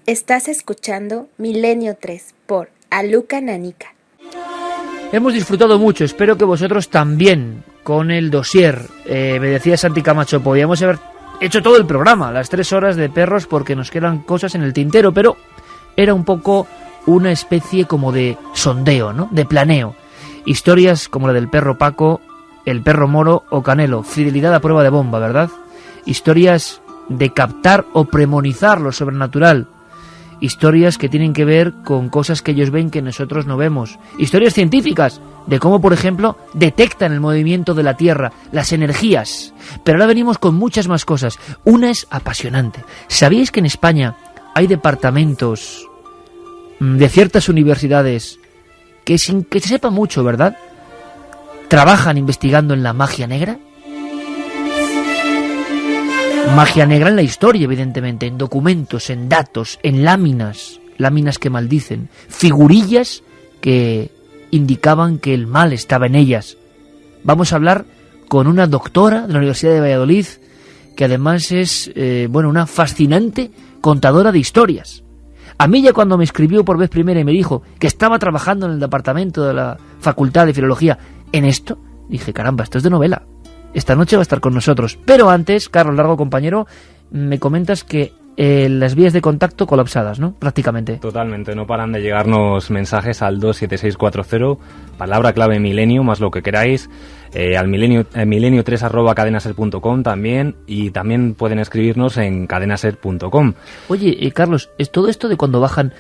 Estás escuchando Milenio 3 por Aluca Nanica. Hemos disfrutado mucho, espero que vosotros también, con el dossier. Me decía Santi Camacho, podíamos haber hecho todo el programa, las 3 horas de perros, porque nos quedan cosas en el tintero, pero era un poco una especie como de sondeo, ¿no? De planeo. Historias como la del perro Paco, el perro Moro o Canelo, fidelidad a prueba de bomba, ¿verdad? Historias de captar o premonizar lo sobrenatural. Historias que tienen que ver con cosas que ellos ven que nosotros no vemos. Historias científicas de cómo, por ejemplo, detectan el movimiento de la Tierra, las energías. Pero ahora venimos con muchas más cosas. Una es apasionante. ¿Sabíais que en España hay departamentos de ciertas universidades que, sin que se sepa mucho, ¿verdad?, trabajan investigando en la magia negra? Magia negra en la historia, evidentemente, en documentos, en datos, en láminas que maldicen, figurillas que indicaban que el mal estaba en ellas. Vamos a hablar con una doctora de la Universidad de Valladolid, que además es, una fascinante contadora de historias. A mí ya cuando me escribió por vez primera y me dijo que estaba trabajando en el departamento de la Facultad de Filología en esto, dije, caramba, esto es de novela. Esta noche va a estar con nosotros. Pero antes, Carlos Largo, compañero, me comentas que las vías de contacto colapsadas, ¿no? Prácticamente. Totalmente, no paran de llegarnos mensajes al 27640, palabra clave milenio, más lo que queráis, al milenio3@cadenaser.com también, y también pueden escribirnos en cadenaser.com. Oye, Carlos, es todo esto de cuando bajan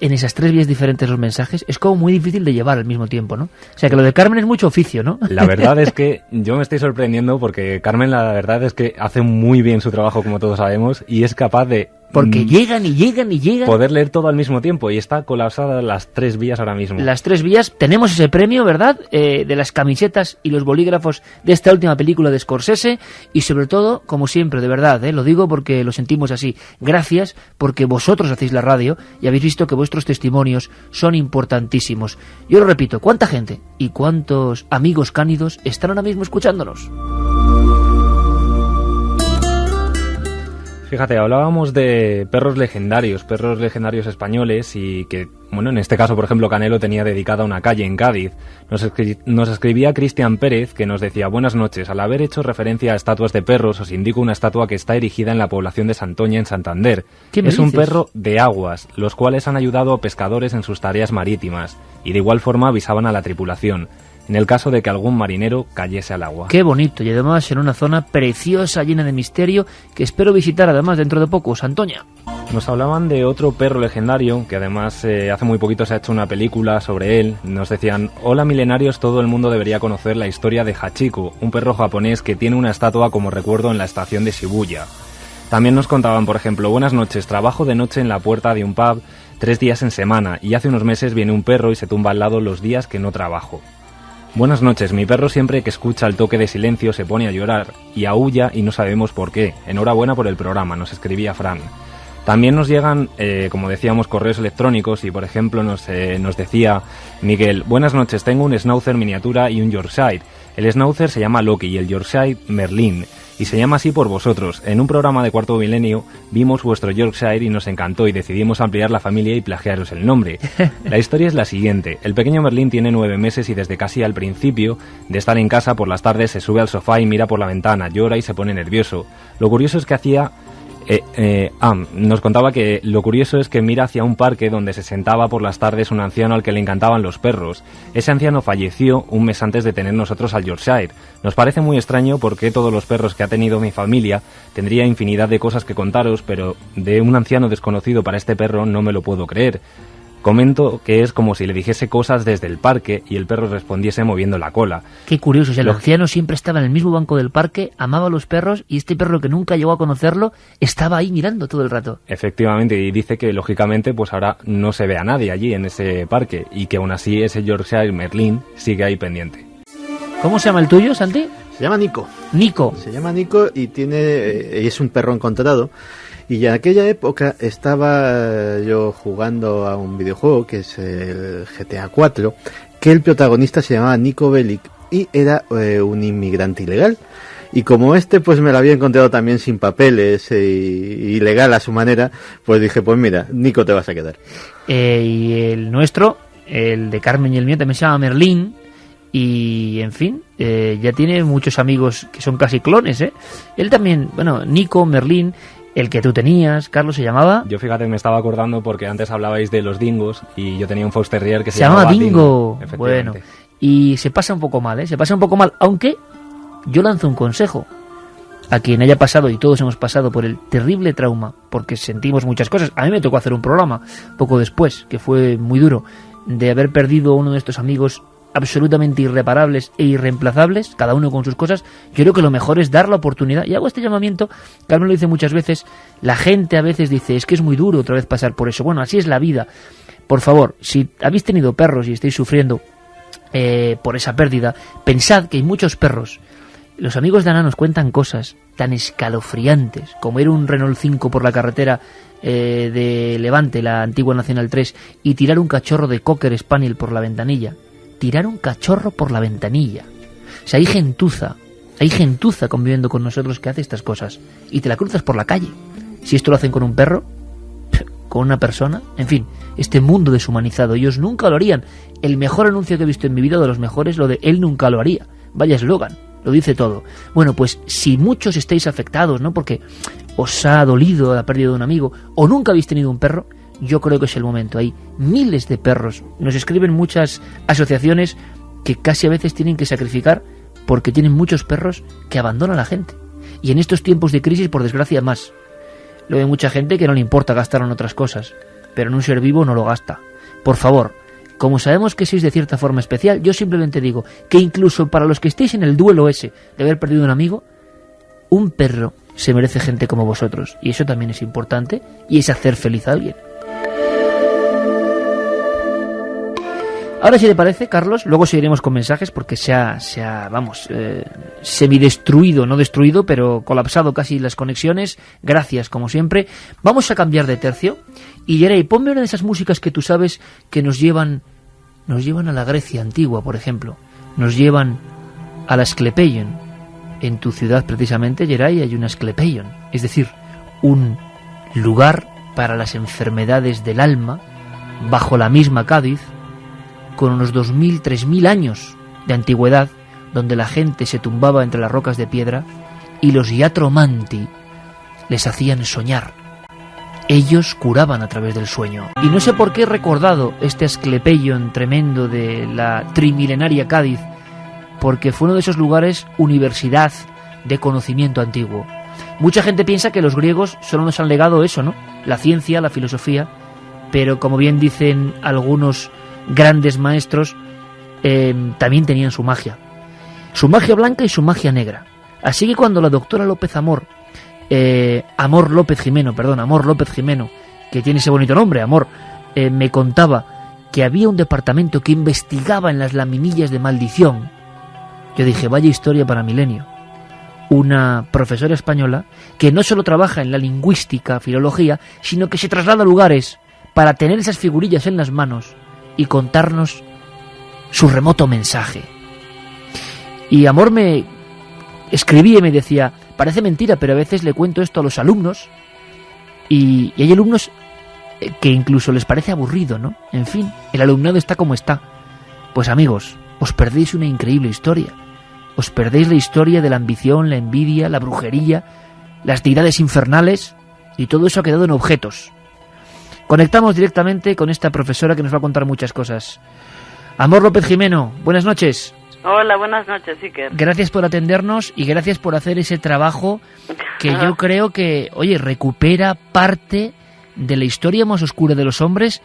en esas 3 vías diferentes los mensajes, es como muy difícil de llevar al mismo tiempo, ¿no? O sea, que lo de Carmen es mucho oficio, ¿no? La verdad es que yo me estoy sorprendiendo porque Carmen, la verdad es que hace muy bien su trabajo, como todos sabemos, y es capaz de... Porque llegan y llegan y llegan. Poder leer todo al mismo tiempo, y está colapsada las 3 vías ahora mismo. Las 3 vías, tenemos ese premio, ¿verdad? De las camisetas y los bolígrafos de esta última película de Scorsese, y sobre todo, como siempre, de verdad, lo digo porque lo sentimos así, gracias porque vosotros hacéis la radio y habéis visto que vuestros testimonios son importantísimos. Yo lo repito, ¿cuánta gente y cuántos amigos cánidos están ahora mismo escuchándonos? Fíjate, hablábamos de perros legendarios españoles, y que, bueno, en este caso, por ejemplo, Canelo tenía dedicada una calle en Cádiz. Nos escribía Cristian Pérez, que nos decía: buenas noches, al haber hecho referencia a estatuas de perros, os indico una estatua que está erigida en la población de Santoña, en Santander. Es un perro de aguas, los cuales han ayudado a pescadores en sus tareas marítimas, y de igual forma avisaban a la tripulación en el caso de que algún marinero cayese al agua. Qué bonito, y además en una zona preciosa, llena de misterio, que espero visitar además dentro de poco, Santoña. Nos hablaban de otro perro legendario, que además hace muy poquito se ha hecho una película sobre él. Nos decían: hola milenarios, todo el mundo debería conocer la historia de Hachiko, un perro japonés que tiene una estatua como recuerdo en la estación de Shibuya. También nos contaban, por ejemplo: buenas noches, trabajo de noche en la puerta de un pub 3 días en semana, y hace unos meses viene un perro y se tumba al lado los días que no trabajo. Buenas noches, mi perro siempre que escucha el toque de silencio se pone a llorar y aúlla y no sabemos por qué. Enhorabuena por el programa, nos escribía Fran. También nos llegan, como decíamos, correos electrónicos, y por ejemplo nos decía Miguel: buenas noches, tengo un Schnauzer miniatura y un Yorkshire. El Schnauzer se llama Loki y el Yorkshire Merlin, y se llama así por vosotros. En un programa de Cuarto Milenio vimos vuestro Yorkshire y nos encantó, y decidimos ampliar la familia y plagiaros el nombre. La historia es la siguiente: el pequeño Merlín tiene 9 meses y desde casi al principio de estar en casa por las tardes se sube al sofá y mira por la ventana, llora y se pone nervioso. Lo curioso es que nos contaba que lo curioso es que mira hacia un parque donde se sentaba por las tardes un anciano al que le encantaban los perros. Ese anciano falleció un mes antes de tener nosotros al Yorkshire. Nos parece muy extraño porque todos los perros que ha tenido mi familia, tendría infinidad de cosas que contaros, pero de un anciano desconocido para este perro no me lo puedo creer. Comento que es como si le dijese cosas desde el parque y el perro respondiese moviendo la cola. Qué curioso, o sea, el anciano siempre estaba en el mismo banco del parque, amaba a los perros, y este perro, que nunca llegó a conocerlo, estaba ahí mirando todo el rato. Efectivamente, y dice que lógicamente pues ahora no se ve a nadie allí en ese parque, y que aún así ese Yorkshire Merlin sigue ahí pendiente. ¿Cómo se llama el tuyo, Santi? Se llama Nico. Nico. Se llama Nico y es un perro encontrado. Y en aquella época estaba yo jugando a un videojuego que es el GTA 4, que el protagonista se llamaba Nico Bellic y era un inmigrante ilegal. Y como pues me lo había encontrado también sin papeles y legal a su manera, pues dije, pues mira, Nico, te vas a quedar. Y el nuestro, el de Carmen y el mío, también se llama Merlín. Y, en fin, ya tiene muchos amigos que son casi clones, ¿eh? Él también, bueno, Nico, Merlín, el que tú tenías, Carlos, se llamaba... Yo, fíjate, me estaba acordando porque antes hablabais de los dingos y yo tenía un Fox Terrier que se llamaba Dingo. Dingo. Efectivamente. Bueno, y se pasa un poco mal, ¿eh? Se pasa un poco mal, aunque yo lanzo un consejo a quien haya pasado, y todos hemos pasado por el terrible trauma, porque sentimos muchas cosas. A mí me tocó hacer un programa poco después, que fue muy duro, de haber perdido a uno de estos amigos absolutamente irreparables e irreemplazables, cada uno con sus cosas. Yo creo que lo mejor es dar la oportunidad, y hago este llamamiento, Carmen lo dice muchas veces, la gente a veces dice, es que es muy duro otra vez pasar por eso. Bueno, así es la vida. Por favor, si habéis tenido perros y estáis sufriendo por esa pérdida, pensad que hay muchos perros. Los amigos de Ana nos cuentan cosas tan escalofriantes como ir un Renault 5 por la carretera de Levante, la antigua Nacional 3, y tirar un cachorro de Cocker Spaniel por la ventanilla. Tirar un cachorro por la ventanilla. O sea, hay gentuza conviviendo con nosotros que hace estas cosas, y te la cruzas por la calle. Si esto lo hacen con un perro, con una persona, en fin, este mundo deshumanizado, ellos nunca lo harían. El mejor anuncio que he visto en mi vida, de los mejores, lo de él nunca lo haría. Vaya eslogan, lo dice todo. Bueno, pues si muchos estáis afectados, ¿no?, porque os ha dolido la pérdida de un amigo, o nunca habéis tenido un perro, yo creo que es el momento. Hay miles de perros. Nos escriben muchas asociaciones que casi a veces tienen que sacrificar porque tienen muchos perros que abandonan a la gente. Y en estos tiempos de crisis, por desgracia, más. Lo hay mucha gente que no le importa gastar en otras cosas, pero en un ser vivo no lo gasta. Por favor, como sabemos que sois de cierta forma especial, yo simplemente digo que incluso para los que estéis en el duelo ese de haber perdido un amigo, un perro se merece gente como vosotros. Y eso también es importante, y es hacer feliz a alguien. Ahora, si te parece, Carlos, luego seguiremos con mensajes porque se ha semidestruido, no destruido, pero colapsado casi las conexiones. Gracias, como siempre. Vamos a cambiar de tercio. Y Yeray, ponme una de esas músicas que tú sabes que nos llevan a la Grecia antigua, por ejemplo. Nos llevan a la Asclepeion. En tu ciudad, precisamente, Yeray, hay una Asclepeion. Es decir, un lugar para las enfermedades del alma, bajo la misma Cádiz, con unos 2000, 3000 años de antigüedad, donde la gente se tumbaba entre las rocas de piedra y los iatromanti les hacían soñar. Ellos curaban a través del sueño. Y no sé por qué he recordado este Asclepeion tremendo de la trimilenaria Cádiz, porque fue uno de esos lugares, universidad de conocimiento antiguo. Mucha gente piensa que los griegos solo nos han legado eso, ¿no?, la ciencia, la filosofía, pero como bien dicen algunos grandes maestros, también tenían su magia blanca y su magia negra. Así que cuando la doctora Amor López Jimeno, que tiene ese bonito nombre, Amor, me contaba que había un departamento que investigaba en las laminillas de maldición, yo dije, vaya historia para milenio. Una profesora española que no solo trabaja en la lingüística, filología, sino que se traslada a lugares para tener esas figurillas en las manos y contarnos su remoto mensaje. Y Amor me escribía y me decía, parece mentira, pero a veces le cuento esto a los alumnos y hay alumnos que incluso les parece aburrido, ¿no? En fin, el alumnado está como está. Pues amigos, os perdéis una increíble historia. Os perdéis la historia de la ambición, la envidia, la brujería, las deidades infernales, y todo eso ha quedado en objetos. Conectamos directamente con esta profesora que nos va a contar muchas cosas. Amor López Jimeno, buenas noches. Hola, buenas noches, Iker. Gracias por atendernos y gracias por hacer ese trabajo que yo creo que, oye, recupera parte de la historia más oscura de los hombres,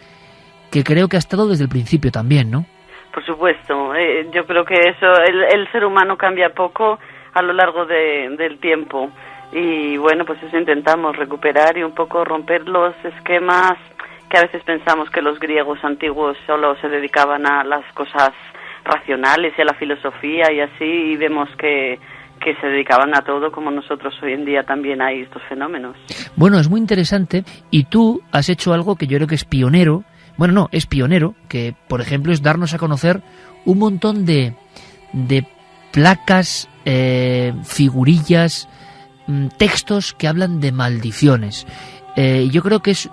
que creo que ha estado desde el principio también, ¿no? Por supuesto, yo creo que eso, el ser humano cambia poco a lo largo del tiempo. Y bueno, pues eso intentamos recuperar y un poco romper los esquemas que a veces pensamos que los griegos antiguos solo se dedicaban a las cosas racionales y a la filosofía y así, y vemos que se dedicaban a todo, como nosotros hoy en día también hay estos fenómenos. Bueno, es muy interesante, y tú has hecho algo que yo creo que es pionero, es pionero, que por ejemplo es darnos a conocer un montón de placas figurillas, textos que hablan de maldiciones. Yo creo que es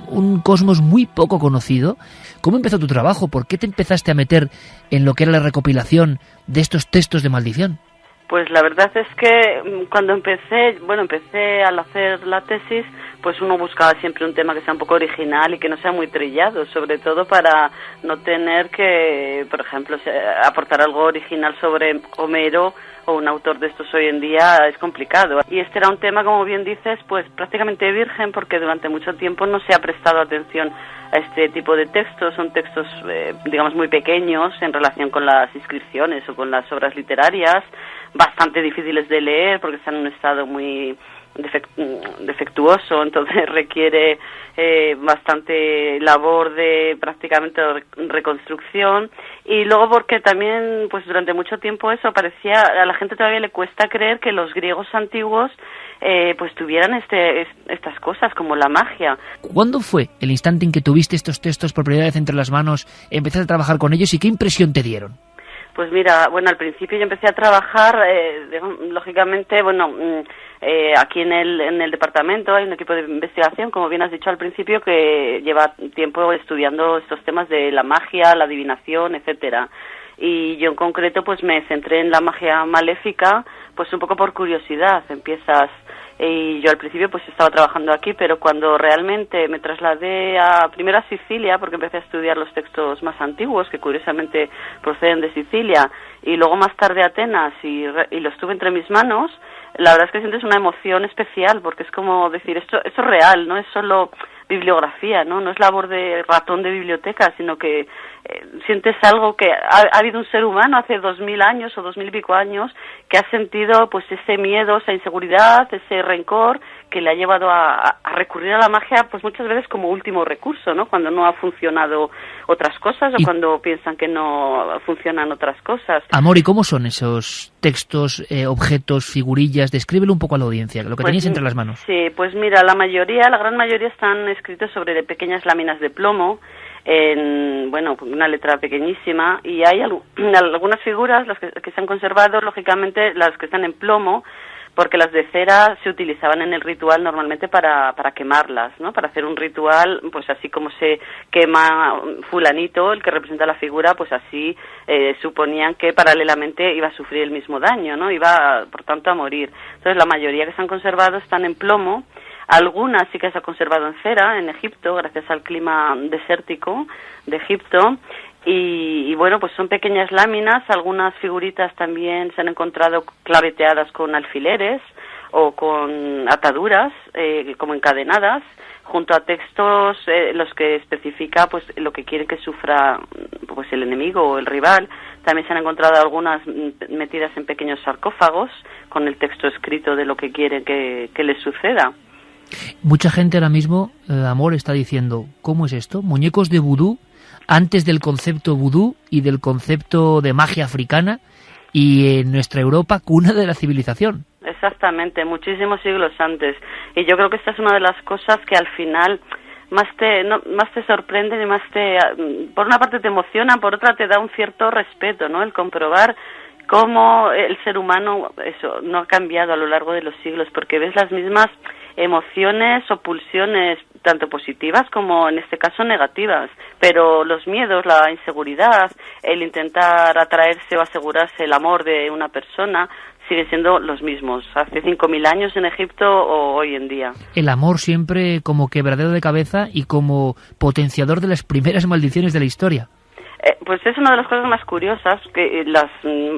un cosmos muy poco conocido. ¿Cómo empezó tu trabajo? ¿Por qué te empezaste a meter en lo que era la recopilación de estos textos de maldición? Pues la verdad es que cuando empecé al hacer la tesis, pues uno buscaba siempre un tema que sea un poco original y que no sea muy trillado, sobre todo para no tener que, por ejemplo, aportar algo original sobre Homero o un autor de estos hoy en día es complicado. Y este era un tema, como bien dices, pues prácticamente virgen, porque durante mucho tiempo no se ha prestado atención a este tipo de textos. Son textos, digamos, muy pequeños en relación con las inscripciones o con las obras literarias, bastante difíciles de leer porque están en un estado muy defectuoso, entonces requiere bastante labor de prácticamente reconstrucción. Y luego porque también pues durante mucho tiempo eso parecía, a la gente todavía le cuesta creer que los griegos antiguos pues tuvieran estas cosas como la magia. ¿Cuándo fue el instante en que tuviste estos textos por primera vez entre las manos, empezaste a trabajar con ellos y qué impresión te dieron? Pues mira, bueno, al principio yo empecé a trabajar, lógicamente, aquí en el departamento hay un equipo de investigación, como bien has dicho al principio, que lleva tiempo estudiando estos temas de la magia, la adivinación, etcétera. Y yo en concreto pues me centré en la magia maléfica, pues un poco por curiosidad. Y yo al principio pues estaba trabajando aquí, pero cuando realmente me trasladé primero a Sicilia, porque empecé a estudiar los textos más antiguos, que curiosamente proceden de Sicilia, y luego más tarde a Atenas, y los tuve entre mis manos, la verdad es que sientes una emoción especial, porque es como decir, esto es real, no es solo bibliografía, no es labor de ratón de biblioteca, sino que sientes algo que ha habido un ser humano hace 2000 años o 2000 y pico años que ha sentido pues ese miedo, esa inseguridad, ese rencor que le ha llevado a recurrir a la magia pues muchas veces como último recurso, ¿no? Cuando no ha funcionado otras cosas o cuando piensan que no funcionan otras cosas. Amor, ¿y cómo son esos textos, objetos, figurillas? Descríbelo un poco a la audiencia, lo que pues, tenéis entre las manos. Sí, pues mira, la gran mayoría están escritos sobre pequeñas láminas de plomo, en una letra pequeñísima, y hay algunas figuras, las que se han conservado, lógicamente las que están en plomo, porque las de cera se utilizaban en el ritual normalmente para quemarlas, ¿no? Para hacer un ritual, pues así como se quema fulanito, el que representa la figura, pues así suponían que paralelamente iba a sufrir el mismo daño, ¿no? Iba, por tanto, a morir. Entonces, la mayoría que se han conservado están en plomo. Algunas sí que se ha conservado en cera, en Egipto, gracias al clima desértico de Egipto. Y bueno, pues son pequeñas láminas, algunas figuritas también se han encontrado claveteadas con alfileres o con ataduras, como encadenadas, junto a textos los que especifica pues lo que quiere que sufra pues el enemigo o el rival. También se han encontrado algunas metidas en pequeños sarcófagos con el texto escrito de lo que quiere que les suceda. Mucha gente ahora mismo, Amor, está diciendo, ¿cómo es esto? ¿Muñecos de vudú? Antes del concepto vudú y del concepto de magia africana, y en nuestra Europa, cuna de la civilización. Exactamente, muchísimos siglos antes. Y yo creo que esta es una de las cosas que al final más te sorprenden y más por una parte te emociona, por otra te da un cierto respeto, ¿no? El comprobar cómo el ser humano no ha cambiado a lo largo de los siglos, porque ves las mismas emociones o pulsiones, tanto positivas como en este caso negativas, pero los miedos, la inseguridad, el intentar atraerse o asegurarse el amor de una persona siguen siendo los mismos, hace 5.000 años en Egipto o hoy en día. El amor siempre como quebradero de cabeza y como potenciador de las primeras maldiciones de la historia. Pues es una de las cosas más curiosas, que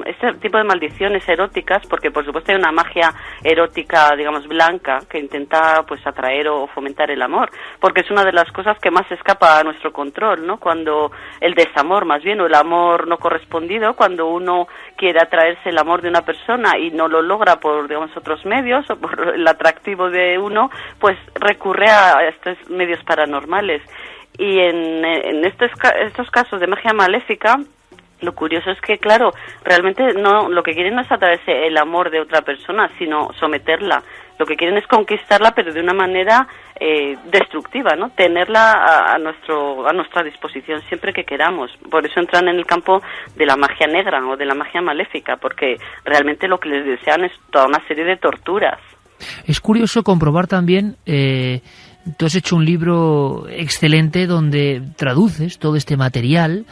este tipo de maldiciones eróticas, porque por supuesto hay una magia erótica, digamos, blanca, que intenta pues atraer o fomentar el amor, porque es una de las cosas que más escapa a nuestro control, ¿no? Cuando el desamor, más bien, o el amor no correspondido, cuando uno quiere atraerse el amor de una persona y no lo logra por, digamos, otros medios o por el atractivo de uno, pues recurre a estos medios paranormales. Y en estos casos de magia maléfica, lo curioso es que, claro, realmente lo que quieren no es atraerse el amor de otra persona, sino someterla. Lo que quieren es conquistarla, pero de una manera destructiva, ¿no? Tenerla a nuestra disposición siempre que queramos. Por eso entran en el campo de la magia negra o de la magia maléfica, porque realmente lo que les desean es toda una serie de torturas. Es curioso comprobar también, tú has hecho un libro excelente donde traduces todo este material.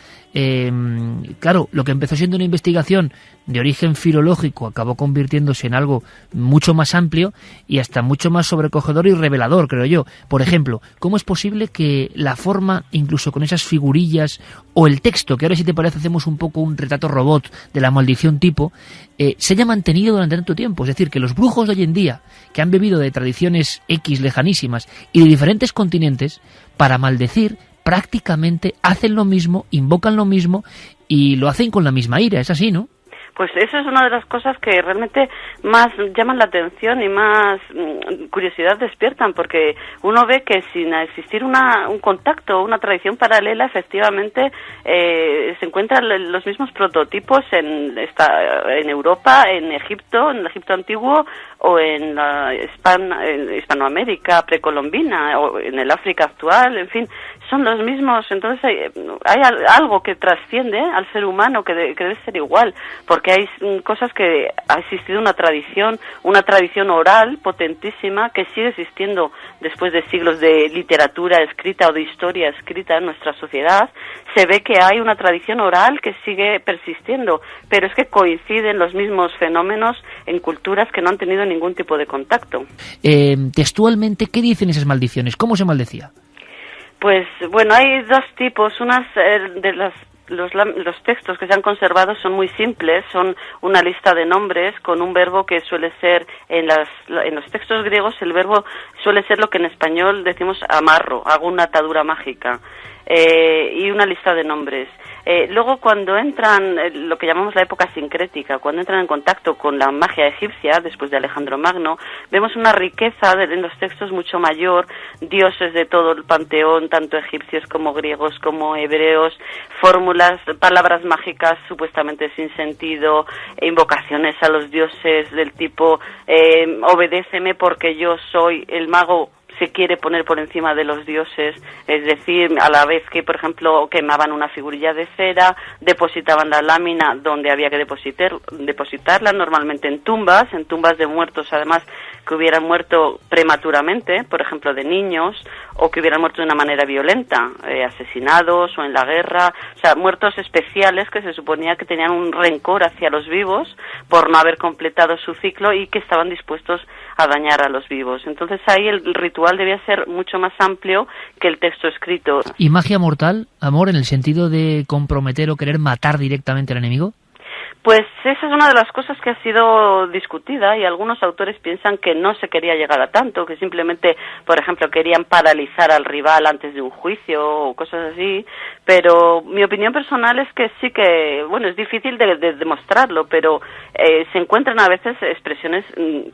Claro, lo que empezó siendo una investigación de origen filológico acabó convirtiéndose en algo mucho más amplio y hasta mucho más sobrecogedor y revelador, creo yo. Por ejemplo, ¿cómo es posible que la forma, incluso con esas figurillas, o el texto, que ahora si te parece hacemos un poco un retrato robot de la maldición tipo, se haya mantenido durante tanto tiempo? Es decir, que los brujos de hoy en día, que han bebido de tradiciones X lejanísimas y de diferentes continentes, para maldecir, prácticamente hacen lo mismo, invocan lo mismo y lo hacen con la misma ira. Es así, ¿no? Pues eso es una de las cosas que realmente más llaman la atención y más curiosidad despiertan, porque uno ve que sin existir un contacto, una tradición paralela, efectivamente se encuentran los mismos prototipos en Europa, en el Egipto antiguo, o en Hispanoamérica precolombina, o en el África actual, en fin, son los mismos. Entonces hay algo que trasciende al ser humano que debe ser igual, porque hay cosas que ha existido una tradición oral potentísima que sigue existiendo después de siglos de literatura escrita o de historia escrita en nuestra sociedad. Se ve que hay una tradición oral que sigue persistiendo, pero es que coinciden los mismos fenómenos en culturas que no han tenido ningún tipo de contacto. Textualmente, ¿qué dicen esas maldiciones? ¿Cómo se maldecía? Pues bueno, hay dos tipos. Unas los textos que se han conservado son muy simples, son una lista de nombres con un verbo que suele ser, en los textos griegos el verbo suele ser lo que en español decimos amarro, hago una atadura mágica, y una lista de nombres. Luego, cuando entran, lo que llamamos la época sincrética, cuando entran en contacto con la magia egipcia, después de Alejandro Magno, vemos una riqueza en los textos mucho mayor, dioses de todo el panteón, tanto egipcios como griegos como hebreos, fórmulas, palabras mágicas supuestamente sin sentido, invocaciones a los dioses del tipo obedéceme porque yo soy el mago. Se quiere poner por encima de los dioses, es decir, a la vez que, por ejemplo, quemaban una figurilla de cera, depositaban la lámina donde había que depositarla, normalmente en tumbas de muertos, además, que hubieran muerto prematuramente, por ejemplo, de niños, o que hubieran muerto de una manera violenta, asesinados o en la guerra, o sea, muertos especiales que se suponía que tenían un rencor hacia los vivos por no haber completado su ciclo y que estaban dispuestos a dañar a los vivos. Entonces ahí el ritual debía ser mucho más amplio que el texto escrito. ¿Y magia mortal, amor, en el sentido de comprometer o querer matar directamente al enemigo? Pues esa es una de las cosas que ha sido discutida y algunos autores piensan que no se quería llegar a tanto, que simplemente, por ejemplo, querían paralizar al rival antes de un juicio o cosas así, pero mi opinión personal es que sí que, bueno, es difícil de demostrarlo, pero se encuentran a veces expresiones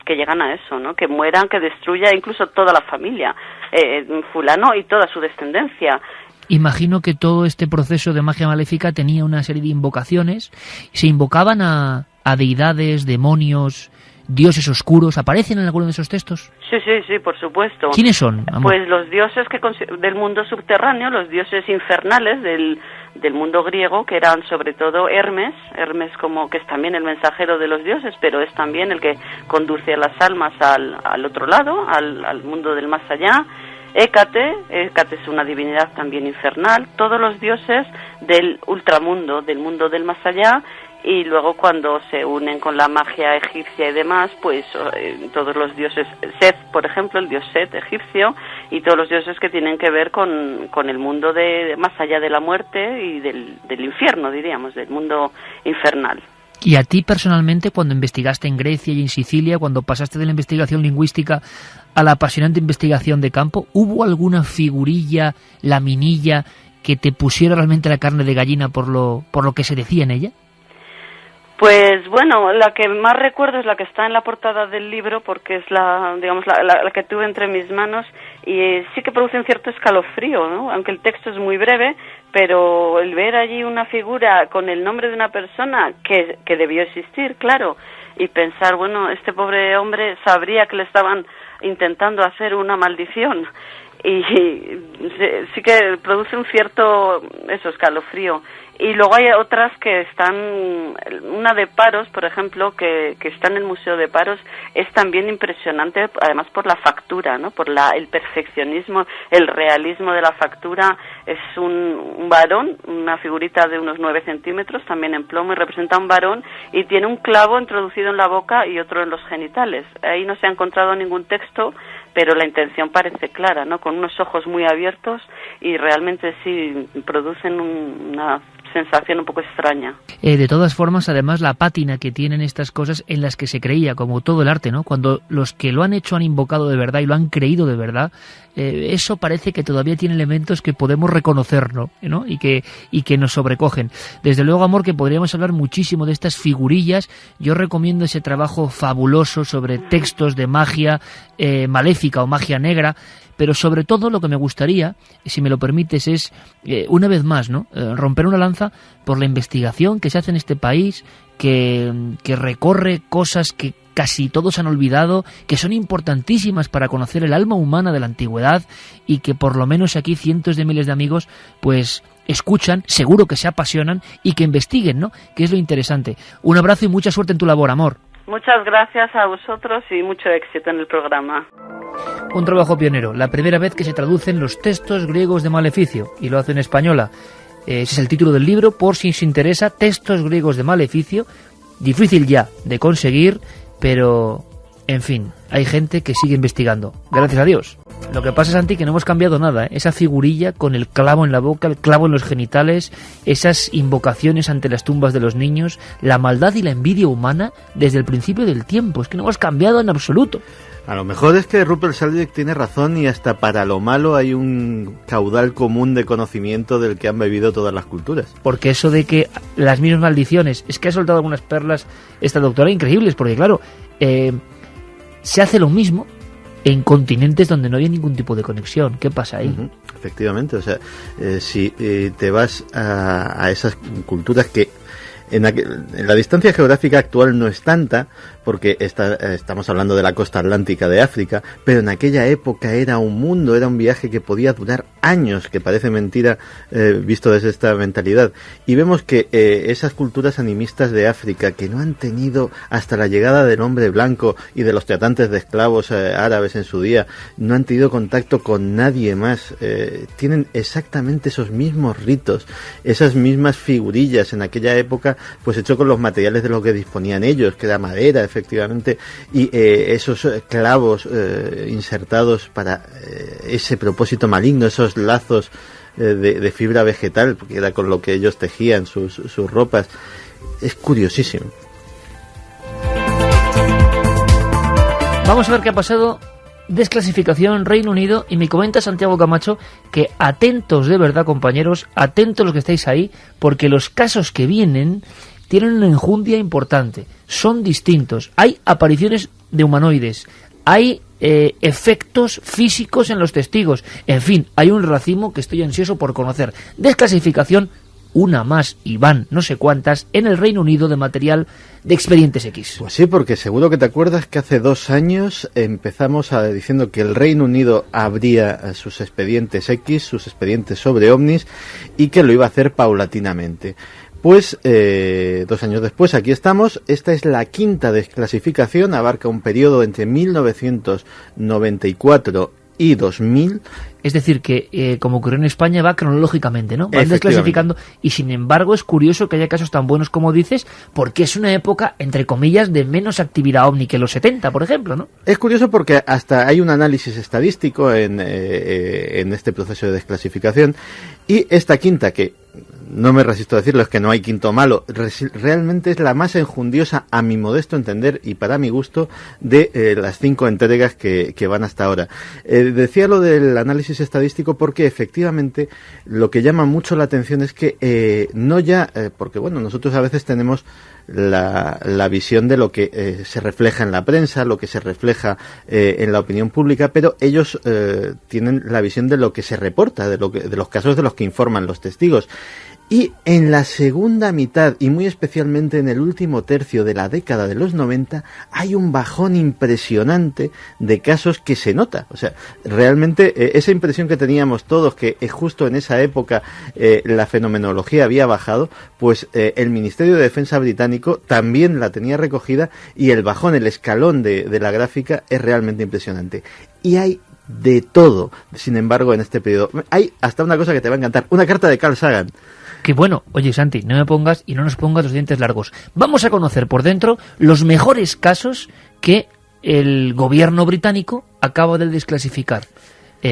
que llegan a eso, ¿no? Que mueran, que destruya incluso toda la familia, fulano y toda su descendencia. Imagino que todo este proceso de magia maléfica tenía una serie de invocaciones. Se invocaban a deidades, demonios, dioses oscuros. ¿Aparecen en alguno de esos textos? Sí, por supuesto. ¿Quiénes son, amor? Pues los dioses del mundo subterráneo, los dioses infernales del mundo griego, que eran sobre todo Hermes como que es también el mensajero de los dioses, pero es también el que conduce a las almas al otro lado, al mundo del más allá. Hécate es una divinidad también infernal, todos los dioses del ultramundo, del mundo del más allá, y luego cuando se unen con la magia egipcia y demás, pues todos los dioses, Set, por ejemplo, el dios Set egipcio, y todos los dioses que tienen que ver con el mundo de más allá de la muerte y del infierno, diríamos, del mundo infernal. Y a ti personalmente, cuando investigaste en Grecia y en Sicilia, cuando pasaste de la investigación lingüística a la apasionante investigación de campo, ¿hubo alguna figurilla, laminilla, que te pusiera realmente la carne de gallina por lo que se decía en ella? Pues bueno, la que más recuerdo es la que está en la portada del libro, porque es la que tuve entre mis manos, y sí que produce un cierto escalofrío, ¿no? Aunque el texto es muy breve, pero el ver allí una figura con el nombre de una persona que debió existir, claro, y pensar, bueno, este pobre hombre sabría que le estaban intentando hacer una maldición, y sí que produce un cierto escalofrío. Y luego hay otras que están, una de Paros, por ejemplo, que está en el Museo de Paros, es también impresionante, además por la factura, ¿no? Por el perfeccionismo, el realismo de la factura. Es un varón, una figurita de unos 9 centímetros, también en plomo, y representa a un varón, y tiene un clavo introducido en la boca y otro en los genitales. Ahí no se ha encontrado ningún texto, pero la intención parece clara, ¿no? Con unos ojos muy abiertos, y realmente sí producen una sensación un poco extraña. De todas formas, además, la pátina que tienen estas cosas en las que se creía, como todo el arte, ¿no? Cuando los que lo han hecho han invocado de verdad y lo han creído de verdad, eso parece que todavía tiene elementos que podemos reconocer, ¿no? Y que nos sobrecogen. Desde luego, Amor, que podríamos hablar muchísimo de estas figurillas. Yo recomiendo ese trabajo fabuloso sobre textos de magia maléfica o magia negra. Pero sobre todo lo que me gustaría, si me lo permites, es una vez más, ¿no? Romper una lanza por la investigación que se hace en este país, que recorre cosas que casi todos han olvidado, que son importantísimas para conocer el alma humana de la antigüedad, y que por lo menos aquí cientos de miles de amigos pues escuchan, seguro que se apasionan y que investiguen, ¿no? Que es lo interesante. Un abrazo y mucha suerte en tu labor, Amor. Muchas gracias a vosotros y mucho éxito en el programa. Un trabajo pionero, la primera vez que se traducen los textos griegos de Maleficio, y lo hace en española. Ese es el título del libro, por si os interesa, Textos griegos de Maleficio. Difícil ya de conseguir, pero en fin, hay gente que sigue investigando, gracias a Dios. Lo que pasa, Santi, que no hemos cambiado nada, ¿eh? Esa figurilla con el clavo en la boca, el clavo en los genitales, esas invocaciones ante las tumbas de los niños, la maldad y la envidia humana desde el principio del tiempo. Es que no hemos cambiado en absoluto. A lo mejor es que Rupert Sheldrake tiene razón, y hasta para lo malo hay un caudal común de conocimiento del que han bebido todas las culturas. Porque eso de que las mismas maldiciones, es que ha soltado algunas perlas esta doctora increíbles, porque claro, se hace lo mismo en continentes donde no había ningún tipo de conexión. ¿Qué pasa ahí? Efectivamente, o sea, si te vas a esas culturas que en la distancia geográfica actual no es tanta, porque estamos hablando de la costa atlántica de África, pero en aquella época era un mundo, era un viaje que podía durar años, que parece mentira visto desde esta mentalidad. Y vemos que esas culturas animistas de África, que no han tenido hasta la llegada del hombre blanco y de los tratantes de esclavos árabes en su día, no han tenido contacto con nadie más, tienen exactamente esos mismos ritos, esas mismas figurillas en aquella época, pues hecho con los materiales de los que disponían ellos, que era madera, efectivamente, y esos clavos insertados para ese propósito maligno, esos lazos de fibra vegetal, porque era con lo que ellos tejían sus ropas. Es curiosísimo. Vamos a ver qué ha pasado. Desclasificación Reino Unido, y me comenta Santiago Camacho que atentos de verdad, compañeros, atentos los que estáis ahí, porque los casos que vienen tienen una enjundia importante, son distintos, hay apariciones de humanoides, hay efectos físicos en los testigos, en fin, hay un racimo que estoy ansioso por conocer. Desclasificación, una más, y van no sé cuántas, en el Reino Unido de material de Expedientes X. Pues sí, porque seguro que te acuerdas que hace 2 años empezamos diciendo que el Reino Unido abría sus expedientes X, sus expedientes sobre ovnis, y que lo iba a hacer paulatinamente. Pues 2 años después, aquí estamos. Esta es la 5ª desclasificación, abarca un periodo entre 1994 y 2000. Es decir, que como ocurrió en España, va cronológicamente, ¿no? Van desclasificando, y sin embargo es curioso que haya casos tan buenos como dices, porque es una época, entre comillas, de menos actividad ovni que los 70, por ejemplo, ¿no? Es curioso porque hasta hay un análisis estadístico en este proceso de desclasificación, y esta 5ª, que no me resisto a decirlo, es que no hay quinto malo. Realmente es la más enjundiosa, a mi modesto entender y para mi gusto, de las 5 entregas que van hasta ahora. Decía lo del análisis estadístico porque efectivamente lo que llama mucho la atención es que no ya, porque bueno, nosotros a veces tenemos la visión de lo que se refleja en la prensa, lo que se refleja en la opinión pública, pero ellos tienen la visión de lo que se reporta, de los casos de los que informan los testigos. Y en la segunda mitad, y muy especialmente en el último tercio de la década de los 90, hay un bajón impresionante de casos que se nota. O sea, realmente esa impresión que teníamos todos, que justo en esa época la fenomenología había bajado, pues el Ministerio de Defensa británico también la tenía recogida, y el bajón, el escalón de la gráfica es realmente impresionante. Y hay de todo, sin embargo, en este periodo. Hay hasta una cosa que te va a encantar, una carta de Carl Sagan. Que bueno, oye Santi, no me pongas y no nos pongas los dientes largos. Vamos a conocer por dentro los mejores casos que el gobierno británico acaba de desclasificar.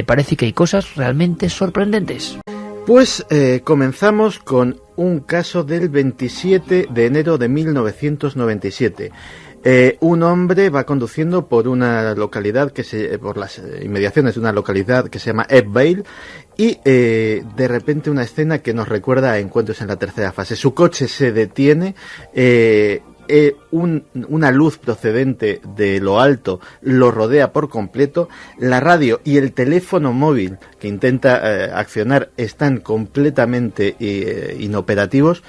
Parece que hay cosas realmente sorprendentes. Pues comenzamos con un caso del 27 de enero de 1997. Un hombre va conduciendo por una localidad por las inmediaciones de una localidad que se llama Ebbw, y de repente una escena que nos recuerda a Encuentros en la tercera fase. Su coche se detiene, una luz procedente de lo alto lo rodea por completo, la radio y el teléfono móvil que intenta accionar están completamente inoperativos,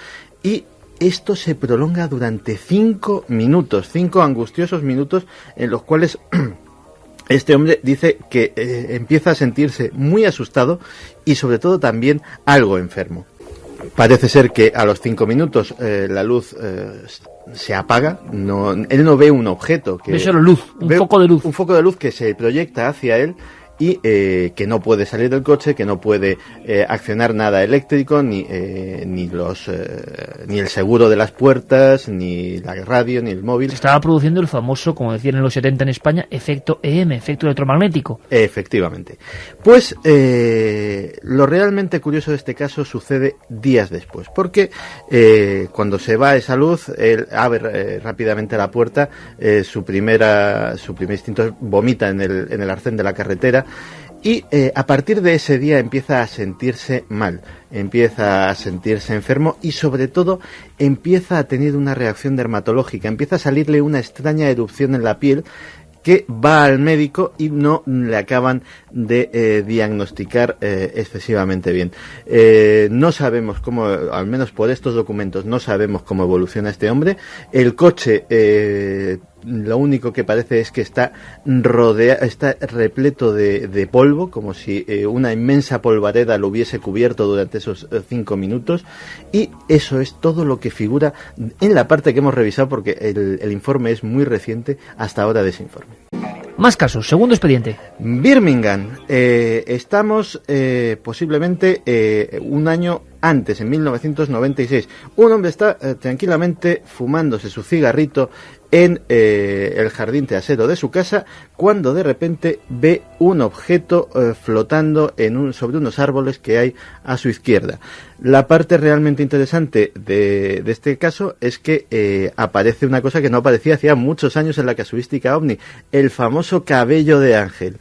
y esto se prolonga durante 5 minutos, 5 angustiosos minutos en los cuales este hombre dice que empieza a sentirse muy asustado y sobre todo también algo enfermo. Parece ser que a los 5 minutos la luz se apaga, él no ve un objeto. Ve solo luz, foco de luz. Un foco de luz que se proyecta hacia él, y que no puede salir del coche, que no puede accionar nada eléctrico, ni el seguro de las puertas, ni la radio, ni el móvil. Se estaba produciendo el famoso, como decían en los 70 en España, efecto EM, efecto electromagnético. Efectivamente. Pues lo realmente curioso de este caso sucede días después, porque cuando se va esa luz, él abre rápidamente la puerta, su primer instinto es vomita en el arcén de la carretera, y a partir de ese día empieza a sentirse mal, empieza a sentirse enfermo, y sobre todo empieza a tener una reacción dermatológica, empieza a salirle una extraña erupción en la piel, que va al médico y no le acaban de diagnosticar excesivamente bien. No sabemos cómo, al menos por estos documentos, no sabemos cómo evoluciona este hombre. El coche, lo único que parece es que está repleto de polvo, como si una inmensa polvareda lo hubiese cubierto durante esos 5 minutos, y eso es todo lo que figura en la parte que hemos revisado, porque el informe es muy reciente hasta ahora de ese informe. Más casos, segundo expediente. Birmingham. Estamos posiblemente un año antes, en 1996. Un hombre está tranquilamente fumándose su cigarrito en el jardín trasero de su casa, cuando de repente ve un objeto flotando sobre unos árboles que hay a su izquierda. La parte realmente interesante de este caso es que aparece una cosa que no aparecía hacía muchos años en la casuística ovni, el famoso cabello de ángel.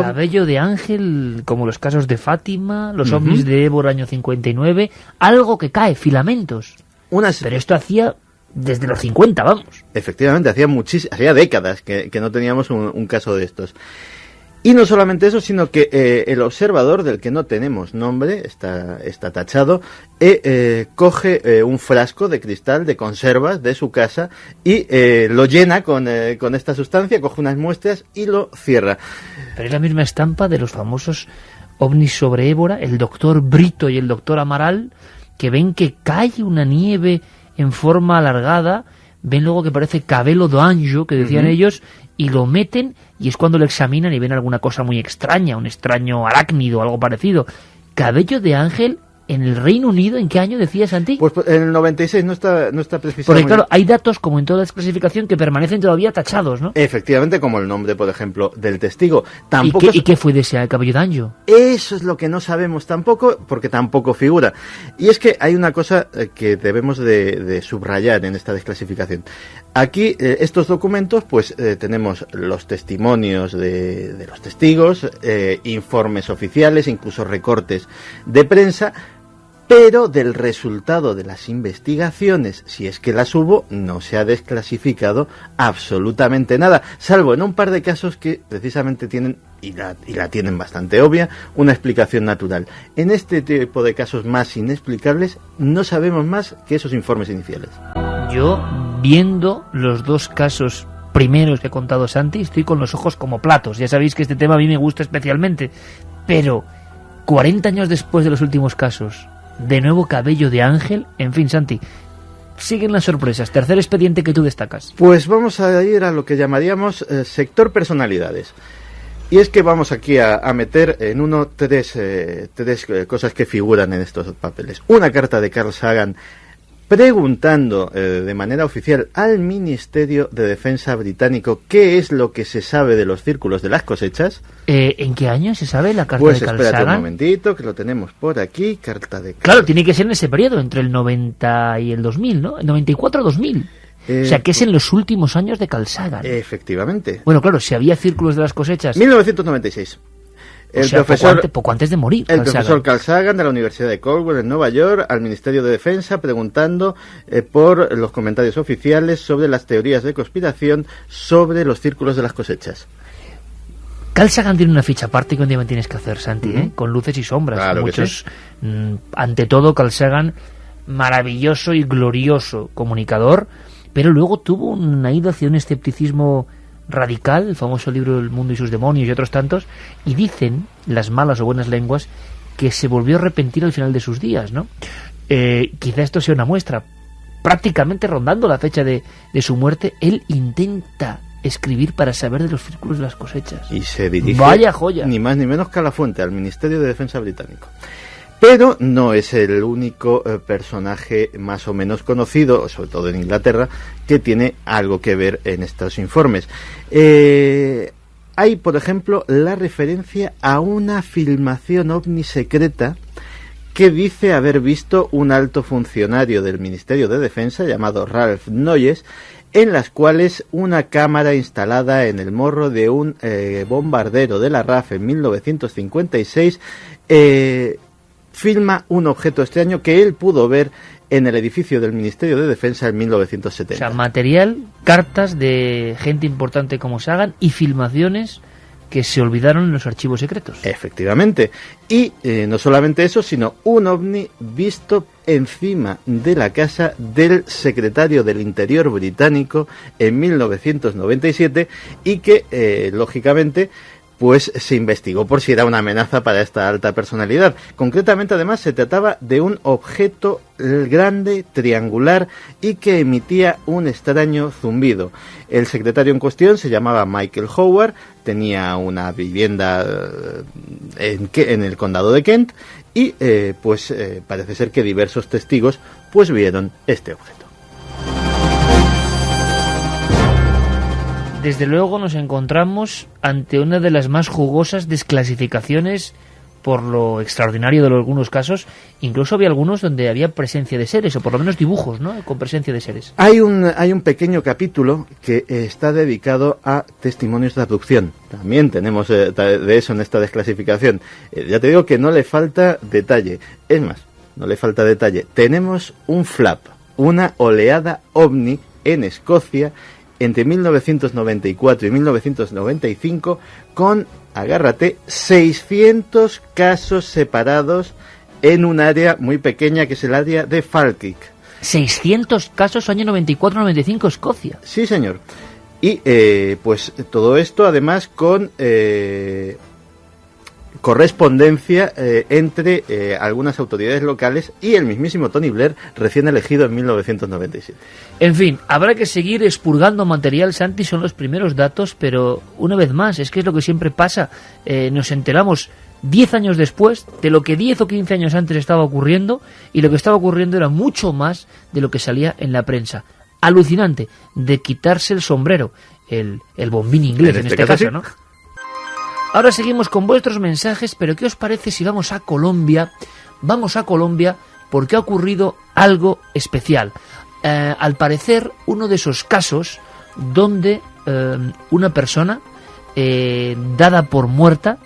Cabello de ángel, como los casos de Fátima, los ovnis de Évora año 59, algo que cae, filamentos. Pero esto hacía desde los 50, vamos. Efectivamente, hacía décadas que no teníamos un caso de estos. Y no solamente eso, sino que el observador, del que no tenemos nombre, está tachado, coge un frasco de cristal de conservas de su casa y lo llena con esta sustancia, coge unas muestras y lo cierra. Pero es la misma estampa de los famosos ovnis sobre Évora, el doctor Brito y el doctor Amaral, que ven que cae una nieve en forma alargada, ven luego que parece cabello d'anjo, que decían ellos, y lo meten, y es cuando lo examinan y ven alguna cosa muy extraña, un extraño arácnido, algo parecido. Cabello de ángel en el Reino Unido, ¿en qué año decía Santi? Pues en el 96 no está precisado. Porque claro, hay datos, como en toda desclasificación, que permanecen todavía tachados, ¿no? Efectivamente, como el nombre, por ejemplo, del testigo. Tampoco ¿Y qué fue de ese cabello de Anjo? Eso es lo que no sabemos tampoco, porque tampoco figura. Y es que hay una cosa que debemos de subrayar en esta desclasificación. Aquí, estos documentos, pues tenemos los testimonios de los testigos, informes oficiales, incluso recortes de prensa, pero del resultado de las investigaciones, si es que las hubo, no se ha desclasificado absolutamente nada, salvo en un par de casos que precisamente tienen, y la tienen bastante obvia, una explicación natural. En este tipo de casos más inexplicables, no sabemos más que esos informes iniciales. Yo, viendo los dos casos primeros que ha contado Santi, estoy con los ojos como platos. Ya sabéis que este tema a mí me gusta especialmente, pero 40 años después de los últimos casos, de nuevo cabello de ángel, en fin, Santi, siguen las sorpresas. Tercer expediente que tú destacas. Pues vamos a ir a lo que llamaríamos sector personalidades. Y es que vamos aquí a meter en tres cosas que figuran en estos papeles. Una carta de Carl Sagan preguntando de manera oficial al Ministerio de Defensa británico qué es lo que se sabe de los círculos de las cosechas. ¿En qué año se sabe la carta pues de Carl espérate Sagan? un momentito, que lo tenemos por aquí, carta de Carl. Claro, tiene que ser en ese periodo, entre el 90 y el 2000, ¿no? El 94-2000. O sea, que es en los últimos años de Carl Sagan. Efectivamente. Bueno, claro, si había círculos de las cosechas... 1996. O sea, poco antes de morir. El profesor Carl Sagan de la Universidad de Cornell en Nueva York al Ministerio de Defensa preguntando por los comentarios oficiales sobre las teorías de conspiración sobre los círculos de las cosechas. Carl Sagan tiene una ficha aparte que un día me tienes que hacer, Santi, con luces y sombras. Claro Muchos, ante todo, Carl Sagan, maravilloso y glorioso comunicador, pero luego tuvo una ida hacia un escepticismo radical, el famoso libro El mundo y sus demonios y otros tantos, y dicen las malas o buenas lenguas que se volvió a arrepentir al final de sus días, ¿no? Quizá esto sea una muestra. Prácticamente rondando la fecha de su muerte, él intenta escribir para saber de los círculos de las cosechas. Y se dirige, vaya joya, ni más ni menos que a la fuente, al Ministerio de Defensa británico. Pero no es el único personaje más o menos conocido, sobre todo en Inglaterra, que tiene algo que ver en estos informes. Hay, por ejemplo, la referencia a una filmación ovni secreta que dice haber visto un alto funcionario del Ministerio de Defensa llamado Ralph Noyes, en las cuales una cámara instalada en el morro de un bombardero de la RAF en 1956 filma un objeto extraño que él pudo ver en el edificio del Ministerio de Defensa en 1970. O sea, material, cartas de gente importante como Sagan y filmaciones que se olvidaron en los archivos secretos. Efectivamente. Y no solamente eso, sino un ovni visto encima de la casa del secretario del Interior británico en 1997 y que, lógicamente, pues se investigó por si era una amenaza para esta alta personalidad. Concretamente, además, se trataba de un objeto grande, triangular, y que emitía un extraño zumbido. El secretario en cuestión se llamaba Michael Howard, tenía una vivienda en el condado de Kent, y parece ser que diversos testigos pues vieron este objeto. Desde luego nos encontramos ante una de las más jugosas desclasificaciones por lo extraordinario de algunos casos. Incluso había algunos donde había presencia de seres, o por lo menos dibujos, ¿no?, con presencia de seres. Hay un pequeño capítulo que está dedicado a testimonios de abducción. También tenemos de eso en esta desclasificación. Ya te digo que no le falta detalle. Es más, no le falta detalle. Tenemos un flap, una oleada ovni en Escocia entre 1994 y 1995 con, agárrate, 600 casos separados en un área muy pequeña que es el área de Falkirk. 600 casos año 94-95 Escocia. Sí, señor. Y pues todo esto además con correspondencia entre algunas autoridades locales y el mismísimo Tony Blair, recién elegido en 1997. En fin, habrá que seguir expurgando material, Santi, son los primeros datos, pero una vez más, es que es lo que siempre pasa, nos enteramos 10 años después de lo que 10 o 15 años antes estaba ocurriendo, y lo que estaba ocurriendo era mucho más de lo que salía en la prensa. Alucinante, de quitarse el sombrero, el bombín inglés en este caso, ¿no? Ahora seguimos con vuestros mensajes, pero ¿qué os parece si vamos a Colombia? Vamos a Colombia porque ha ocurrido algo especial. Al parecer, uno de esos casos donde una persona dada por muerta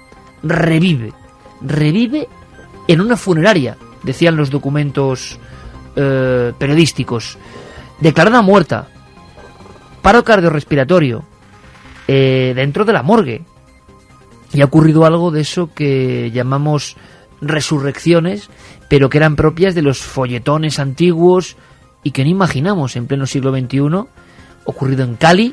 revive en una funeraria, decían los documentos periodísticos, declarada muerta, paro cardiorrespiratorio, dentro de la morgue. Y ha ocurrido algo de eso que llamamos resurrecciones, pero que eran propias de los folletones antiguos y que no imaginamos en pleno siglo XXI, ocurrido en Cali,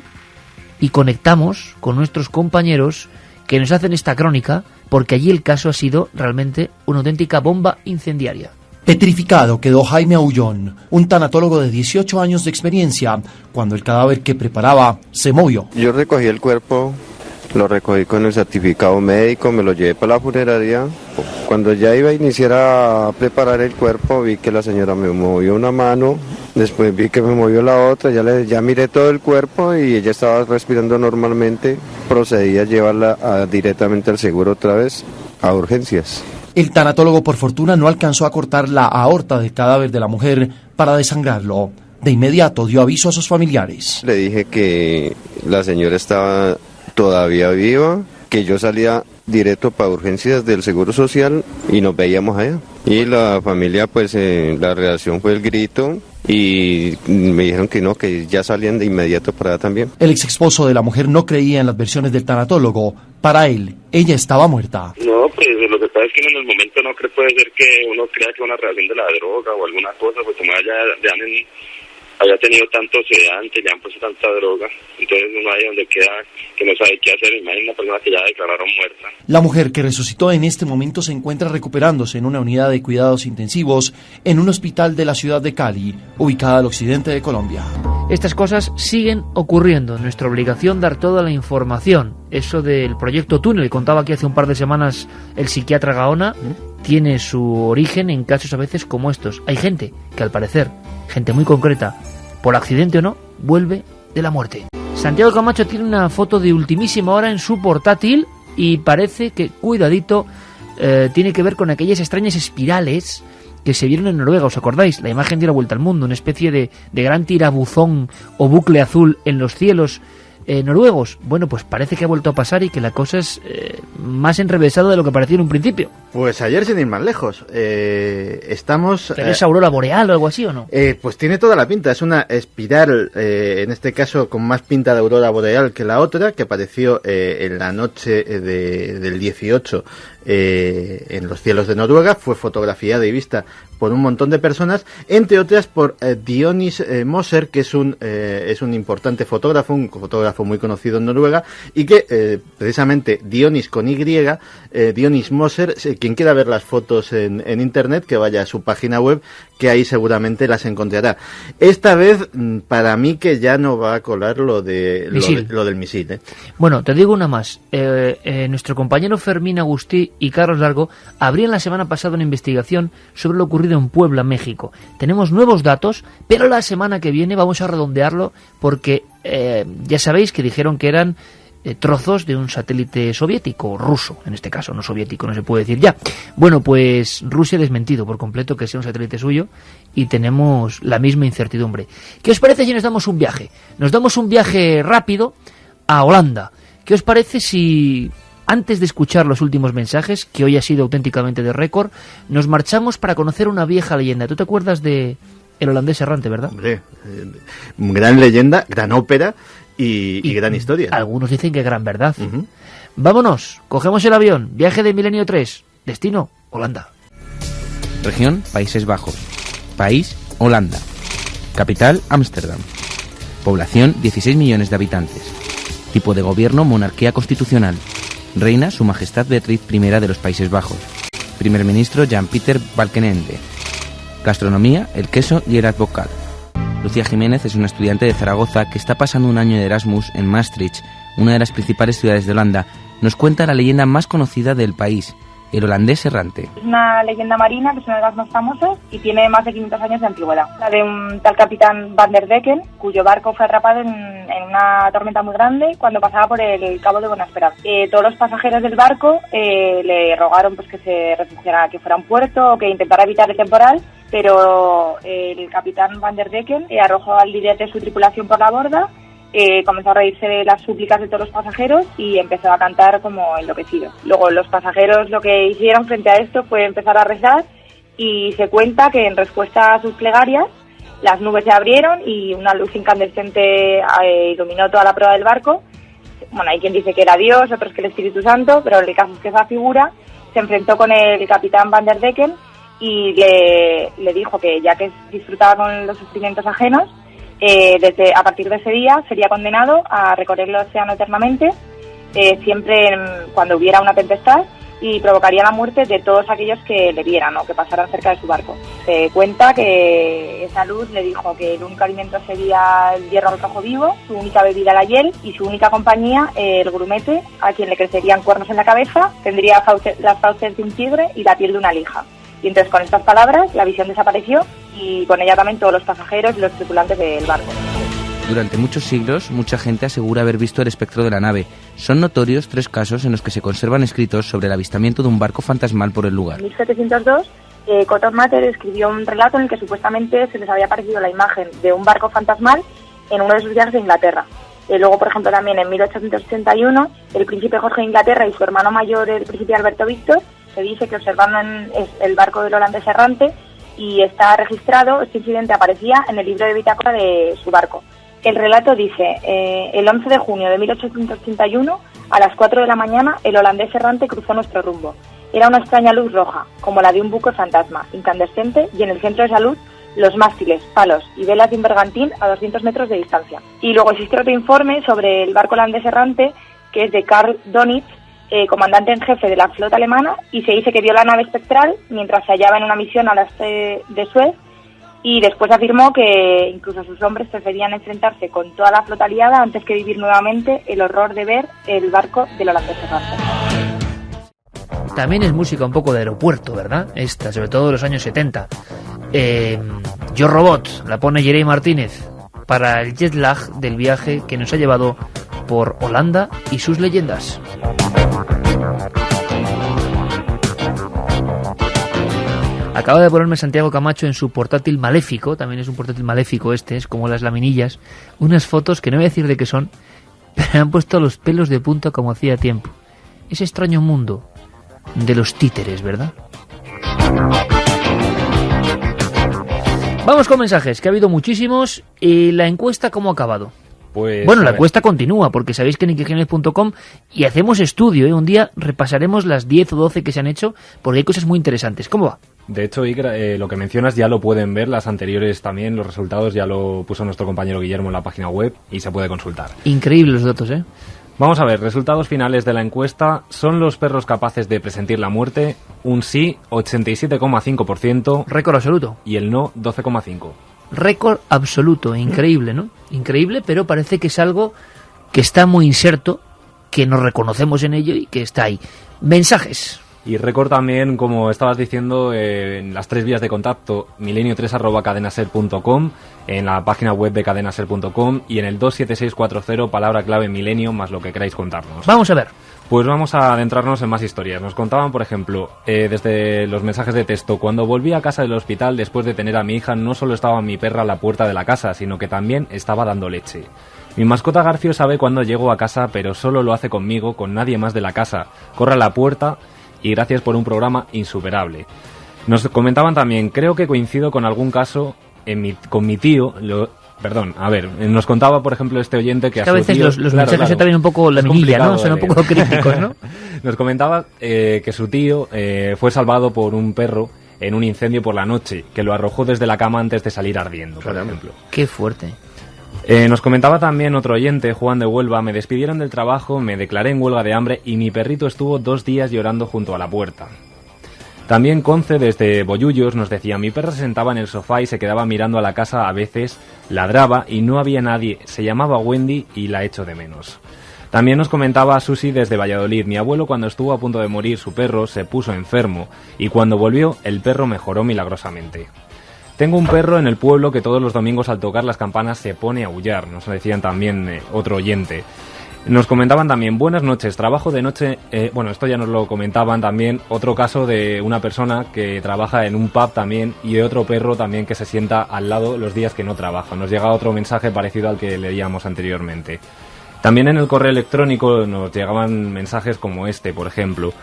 y conectamos con nuestros compañeros que nos hacen esta crónica, porque allí el caso ha sido realmente una auténtica bomba incendiaria. Petrificado quedó Jaime Aullón, un tanatólogo de 18 años de experiencia, cuando el cadáver que preparaba se movió. Yo recogí el cuerpo, lo recogí con el certificado médico, me lo llevé para la funeraria. Cuando ya iba a iniciar a preparar el cuerpo, vi que la señora me movió una mano, después vi que me movió la otra, ya miré todo el cuerpo y ella estaba respirando normalmente. Procedí a llevarla directamente al seguro otra vez, a urgencias. El tanatólogo, por fortuna, no alcanzó a cortar la aorta del cadáver de la mujer para desangrarlo. De inmediato dio aviso a sus familiares. Le dije que la señora estaba todavía viva, que yo salía directo para urgencias del Seguro Social y nos veíamos allá. Y la familia, pues la reacción fue el grito y me dijeron que no, que ya salían de inmediato para allá también. El ex esposo de la mujer no creía en las versiones del tanatólogo. Para él, ella estaba muerta. No, pues lo que pasa es que en el momento no puede ser que uno crea que una reacción de la droga o alguna cosa, pues como había tenido tanto sedante, le han puesto tanta droga, entonces uno ahí donde queda que no sabe qué hacer. Imagina una persona que ya declararon muerta. La mujer, que resucitó en este momento, se encuentra recuperándose en una unidad de cuidados intensivos en un hospital de la ciudad de Cali, ubicada al occidente de Colombia. Estas cosas siguen ocurriendo. Nuestra obligación dar toda la información. Eso del proyecto Túnel, contaba aquí hace un par de semanas el psiquiatra Gaona, tiene su origen en casos a veces como estos. Hay gente que, al parecer, gente muy concreta, por accidente o no, vuelve de la muerte. Santiago Camacho tiene una foto de ultimísima hora en su portátil y parece que, cuidadito, tiene que ver con aquellas extrañas espirales que se vieron en Noruega. ¿Os acordáis? La imagen dio la vuelta al mundo, una especie de gran tirabuzón o bucle azul en los cielos noruegos. Bueno, pues parece que ha vuelto a pasar y que la cosa es más enrevesada de lo que parecía en un principio. Pues ayer, sin ir más lejos, estamos... ¿Pero es aurora boreal o algo así o no? Pues tiene toda la pinta, es una espiral, en este caso con más pinta de aurora boreal que la otra, que apareció en la noche del 18 en los cielos de Noruega. Fue fotografiada y vista por un montón de personas, entre otras por Dionys Moser, que es un importante fotógrafo, un fotógrafo muy conocido en Noruega, y que precisamente Dionys con Y, Dionys Moser, quien quiera ver las fotos en internet, que vaya a su página web, que ahí seguramente las encontrará. Esta vez, para mí, que ya no va a colar lo del misil. Bueno, te digo una más. Nuestro compañero Fermín Agustí y Carlos Largo abrían la semana pasada una investigación sobre lo ocurrido en Puebla, México. Tenemos nuevos datos, pero la semana que viene vamos a redondearlo porque ya sabéis que dijeron que eran trozos de un satélite soviético, ruso, en este caso, no soviético, no se puede decir ya. Bueno, pues Rusia ha desmentido por completo que sea un satélite suyo y tenemos la misma incertidumbre. ¿Qué os parece si nos damos un viaje? Nos damos un viaje rápido a Holanda. ¿Qué os parece si, antes de escuchar los últimos mensajes, que hoy ha sido auténticamente de récord, nos marchamos para conocer una vieja leyenda? ¿Tú te acuerdas de El holandés errante, verdad? Hombre, gran leyenda, gran ópera y gran historia. Algunos dicen que gran verdad. Vámonos, cogemos el avión, viaje de Milenio 3, destino Holanda. Región Países Bajos. País Holanda. Capital Ámsterdam. Población 16 millones de habitantes. Tipo de gobierno monarquía constitucional. Reina Su Majestad Beatriz I de los Países Bajos. Primer ministro Jan-Pieter Balkenende. Gastronomía, el queso y el advocat. Lucía Jiménez es una estudiante de Zaragoza que está pasando un año de Erasmus en Maastricht, una de las principales ciudades de Holanda. Nos cuenta la leyenda más conocida del país, el holandés errante. Es una leyenda marina que es una de las más famosas y tiene más de 500 años de antigüedad. La de un tal capitán Van der Decken, cuyo barco fue atrapado en una tormenta muy grande cuando pasaba por el Cabo de Buena Esperanza. Todos los pasajeros del barco le rogaron pues que se refugiara, que fuera a un puerto o que intentara evitar el temporal, pero el capitán Van der Decken arrojó al líder de su tripulación por la borda, comenzó a reírse de las súplicas de todos los pasajeros y empezó a cantar como enloquecido. Luego los pasajeros lo que hicieron frente a esto fue empezar a rezar y se cuenta que en respuesta a sus plegarias las nubes se abrieron y una luz incandescente iluminó toda la proa del barco. Bueno, hay quien dice que era Dios, otros que el Espíritu Santo, pero el caso es que esa figura se enfrentó con el capitán Van der Decken y le dijo que ya que disfrutaba con los sufrimientos ajenos, a partir de ese día sería condenado a recorrer el océano eternamente, siempre cuando hubiera una tempestad, y provocaría la muerte de todos aquellos que le vieran o que pasaran cerca de su barco. Se cuenta que esa luz le dijo que el único alimento sería el hierro al rojo vivo, su única bebida la hiel y su única compañía el grumete, a quien le crecerían cuernos en la cabeza, tendría las fauces de un tigre y la piel de una lija. Y entonces con estas palabras la visión desapareció y con ella también todos los pasajeros y los tripulantes del barco. Durante muchos siglos, mucha gente asegura haber visto el espectro de la nave. Son notorios 3 casos en los que se conservan escritos sobre el avistamiento de un barco fantasmal por el lugar. En 1702, Cotton Mather escribió un relato en el que supuestamente se les había aparecido la imagen de un barco fantasmal en uno de sus viajes a Inglaterra. Luego, por ejemplo, también en 1881, el príncipe Jorge de Inglaterra y su hermano mayor, el príncipe Alberto Víctor, se dice que observaron el barco del holandés errante y está registrado, este incidente aparecía en el libro de bitácora de su barco. El relato dice, el 11 de junio de 1881, a las 4 de la mañana, el holandés errante cruzó nuestro rumbo. Era una extraña luz roja, como la de un buque fantasma, incandescente, y en el centro de esa luz, los mástiles, palos y velas de un bergantín a 200 metros de distancia. Y luego existe otro informe sobre el barco holandés errante, que es de Karl Donitz, comandante en jefe de la flota alemana, y se dice que vio la nave espectral mientras se hallaba en una misión al este de Suez, y después afirmó que incluso sus hombres preferían enfrentarse con toda la flota aliada antes que vivir nuevamente el horror de ver el barco del holandés errante. También es música un poco de aeropuerto, ¿verdad? Esta, sobre todo de los años 70. Yo Robot, la pone Jerey Martínez para el jet lag del viaje que nos ha llevado por Holanda y sus leyendas. Acaba de ponerme Santiago Camacho en su portátil maléfico, también es un portátil maléfico este, es como las laminillas, unas fotos que no voy a decir de qué son, pero me han puesto los pelos de punta como hacía tiempo. Ese extraño mundo de los títeres, ¿verdad? Vamos con mensajes, que ha habido muchísimos, y la encuesta, ¿cómo ha acabado? Pues, bueno, la encuesta continúa, porque sabéis que en ikerjiménez.com y hacemos estudio, un día repasaremos las 10 o 12 que se han hecho, porque hay cosas muy interesantes. ¿Cómo va? De hecho, Iker, lo que mencionas ya lo pueden ver, las anteriores también, los resultados ya lo puso nuestro compañero Guillermo en la página web y se puede consultar. Increíbles los datos, ¿eh? Vamos a ver, resultados finales de la encuesta. ¿Son los perros capaces de presentir la muerte? Un sí, 87,5%. Récord absoluto. Y el no, 12,5%. Récord absoluto, increíble, ¿no? Increíble, pero parece que es algo que está muy inserto, que nos reconocemos en ello y que está ahí. Mensajes. Y récord también, como estabas diciendo, en las 3 vías de contacto, milenio3@cadenaser.com, en la página web de cadenaser.com y en el 27640, palabra clave milenio, más lo que queráis contarnos. Vamos a ver. Pues vamos a adentrarnos en más historias. Nos contaban, por ejemplo, desde los mensajes de texto, cuando volví a casa del hospital después de tener a mi hija, no solo estaba mi perra a la puerta de la casa, sino que también estaba dando leche. Mi mascota Garfio sabe cuando llego a casa, pero solo lo hace conmigo, con nadie más de la casa. Corre a la puerta y gracias por un programa insuperable. Nos comentaban también, creo que coincido con algún caso con mi tío. Nos contaba, por ejemplo, este oyente que a veces su tío, los mensajes se también un poco la minilla, ¿no? Son un poco críticos, ¿no? Nos comentaba que su tío fue salvado por un perro en un incendio por la noche, que lo arrojó desde la cama antes de salir ardiendo, por ejemplo. Qué fuerte. Nos comentaba también otro oyente, Juan de Huelva, me despidieron del trabajo, me declaré en huelga de hambre y mi perrito estuvo 2 días llorando junto a la puerta. También Conce, desde Bollullos, nos decía, mi perra se sentaba en el sofá y se quedaba mirando a la casa, a veces ladraba y no había nadie, se llamaba Wendy y la echo de menos. También nos comentaba Susi desde Valladolid: mi abuelo, cuando estuvo a punto de morir su perro, se puso enfermo y cuando volvió el perro mejoró milagrosamente. Tengo un perro en el pueblo que todos los domingos al tocar las campanas se pone a aullar, nos decían también otro oyente. Nos comentaban también: buenas noches, trabajo de noche. Bueno, esto ya nos lo comentaban también. Otro caso de una persona que trabaja en un pub también y de otro perro también que se sienta al lado los días que no trabaja. Nos llega otro mensaje parecido al que leíamos anteriormente. También en el correo electrónico nos llegaban mensajes como este, por ejemplo.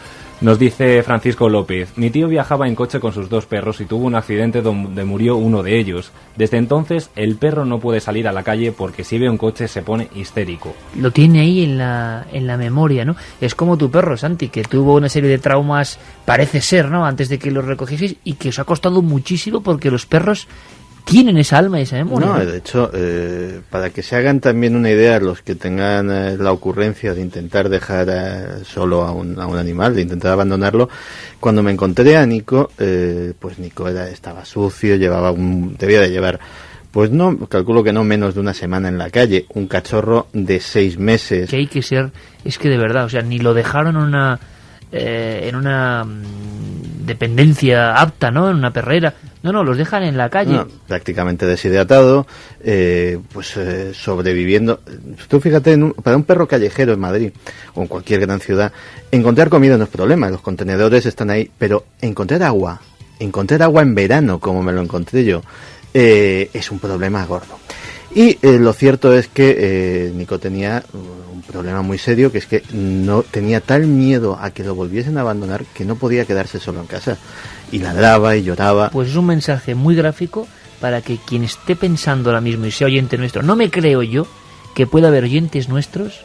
Nos dice Francisco López: mi tío viajaba en coche con sus 2 perros y tuvo un accidente donde murió uno de ellos. Desde entonces el perro no puede salir a la calle porque si ve un coche se pone histérico. Lo tiene ahí en la memoria, ¿no? Es como tu perro, Santi, que tuvo una serie de traumas, parece ser, ¿no?, antes de que los recogieseis, y que os ha costado muchísimo porque los perros tienen esa alma y esa memoria. No, de hecho, para que se hagan también una idea los que tengan la ocurrencia de intentar dejar solo a un animal, de intentar abandonarlo, cuando me encontré a Nico, pues Nico estaba sucio, debía de llevar, pues no, calculo que no menos de una semana en la calle, un cachorro de 6 meses. Que hay que ser, es que de verdad, o sea, ni lo dejaron en una dependencia apta, ¿no?, en una perrera. No, los dejan en la calle. No, prácticamente deshidratado, sobreviviendo. Tú fíjate, para un perro callejero en Madrid o en cualquier gran ciudad, encontrar comida no es problema, los contenedores están ahí, pero encontrar agua en verano, como me lo encontré yo, es un problema gordo. Y lo cierto es que Nico tenía un problema muy serio, que es que no tenía tal miedo a que lo volviesen a abandonar que no podía quedarse solo en casa. Y ladraba y lloraba. Pues es un mensaje muy gráfico para que quien esté pensando ahora mismo y sea oyente nuestro, no me creo yo que pueda haber oyentes nuestros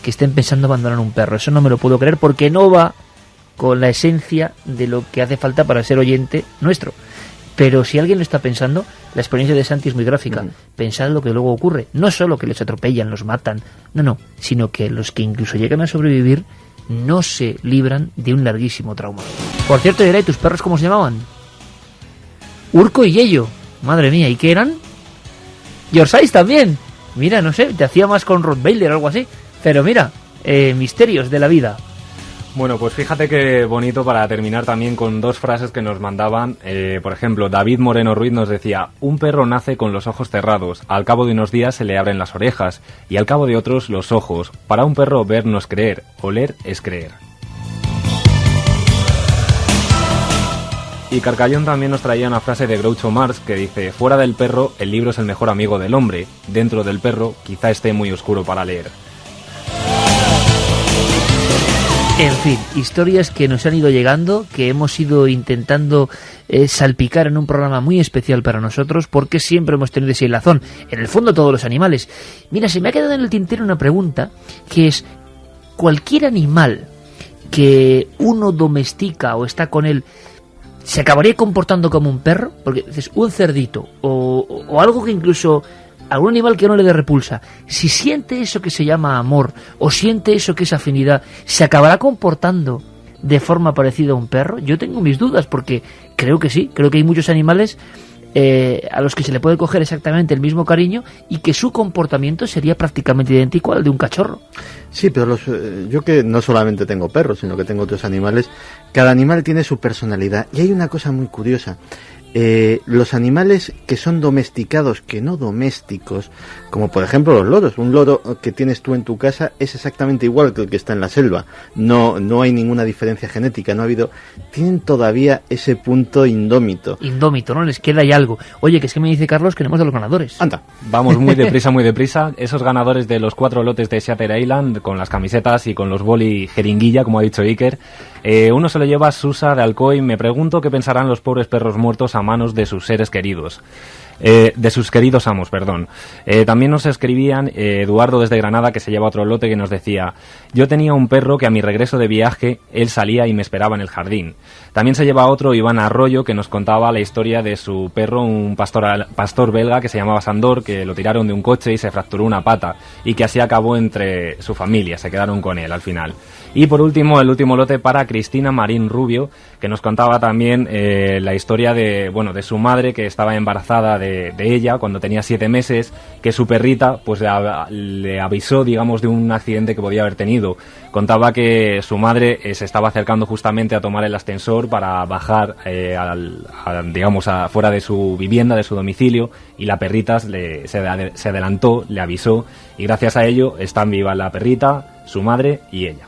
que estén pensando abandonar un perro. Eso no me lo puedo creer porque no va con la esencia de lo que hace falta para ser oyente nuestro. Pero si alguien lo está pensando, la experiencia de Santi es muy gráfica. Pensad lo que luego ocurre. No solo que les atropellan, los matan, no, sino que los que incluso llegan a sobrevivir no se libran de un larguísimo trauma. Por cierto, Yera, ¿y tus perros cómo se llamaban? Urco y Yello. Madre mía, ¿y qué eran? Yorkshire también. Mira, no sé, te hacía más con Rottweiler o algo así. Pero mira, misterios de la vida. Bueno, pues fíjate qué bonito para terminar también con 2 frases que nos mandaban. Por ejemplo, David Moreno Ruiz nos decía: un perro nace con los ojos cerrados, al cabo de unos días se le abren las orejas y al cabo de otros los ojos. Para un perro ver no es creer, oler es creer. Y Carcallón también nos traía una frase de Groucho Marx que dice: fuera del perro el libro es el mejor amigo del hombre, dentro del perro quizá esté muy oscuro para leer. En fin, historias que nos han ido llegando, que hemos ido intentando salpicar en un programa muy especial para nosotros, porque siempre hemos tenido ese hilazón. En el fondo todos los animales. Mira, se me ha quedado en el tintero una pregunta, que es: ¿cualquier animal que uno domestica o está con él se acabaría comportando como un perro? Porque dices, un cerdito o algo que incluso... algún animal que no le dé repulsa, si siente eso que se llama amor o siente eso que es afinidad, ¿se acabará comportando de forma parecida a un perro? Yo tengo mis dudas porque creo que sí, creo que hay muchos animales a los que se le puede coger exactamente el mismo cariño y que su comportamiento sería prácticamente idéntico al de un cachorro. Sí, pero yo que no solamente tengo perros, sino que tengo otros animales, cada animal tiene su personalidad y hay una cosa muy curiosa. Los animales que son domesticados, que no domésticos, como por ejemplo los loros. Un loro que tienes tú en tu casa es exactamente igual que el que está en la selva. No hay ninguna diferencia genética, no ha habido. Tienen todavía ese punto indómito. Indómito, ¿no? Les queda ahí algo. Oye, que es que me dice Carlos que tenemos de los ganadores. Anda. Vamos muy deprisa, muy deprisa. Esos ganadores de los 4 lotes de Shatter Island, con las camisetas y con los boli jeringuilla, como ha dicho Iker. Uno se lo lleva a Susa de Alcoy. Me pregunto qué pensarán los pobres perros muertos a manos de sus seres queridos. De sus queridos amos, perdón. También nos escribían Eduardo desde Granada, que se lleva otro lote, que nos decía: yo tenía un perro que a mi regreso de viaje él salía y me esperaba en el jardín. También se lleva otro Iván Arroyo, que nos contaba la historia de su perro, un pastor belga que se llamaba Sandor, que lo tiraron de un coche y se fracturó una pata y que así acabó entre su familia, se quedaron con él al final. Y por último, el último lote para Cristina Marín Rubio, que nos contaba también la historia de su madre, que estaba embarazada de ella cuando tenía 7 meses, que su perrita pues le avisó, digamos, de un accidente que podía haber tenido. Contaba que su madre se estaba acercando justamente a tomar el ascensor para bajar digamos, fuera de su vivienda, de su domicilio, y la perrita se adelantó, le avisó, y gracias a ello están vivas la perrita, su madre y ella.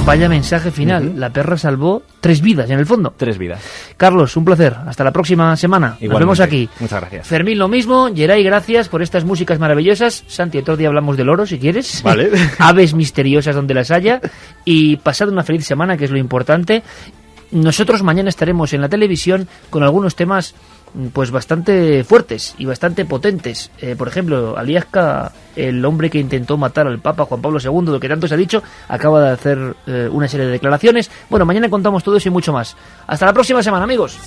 Vaya mensaje final. La perra salvó 3 vidas, en el fondo. 3 vidas. Carlos, un placer. Hasta la próxima semana. Igualmente. Nos vemos aquí. Muchas gracias. Fermín, lo mismo. Geray, gracias por estas músicas maravillosas. Santi, otro día hablamos del oro, si quieres. Vale. Aves misteriosas donde las haya. Y pasad una feliz semana, que es lo importante. Nosotros mañana estaremos en la televisión con algunos temas pues bastante fuertes y bastante potentes. Por ejemplo, Aliasca, el hombre que intentó matar al Papa Juan Pablo II, lo que tanto se ha dicho, acaba de hacer una serie de declaraciones. Bueno, mañana contamos todo eso y mucho más. Hasta la próxima semana, amigos.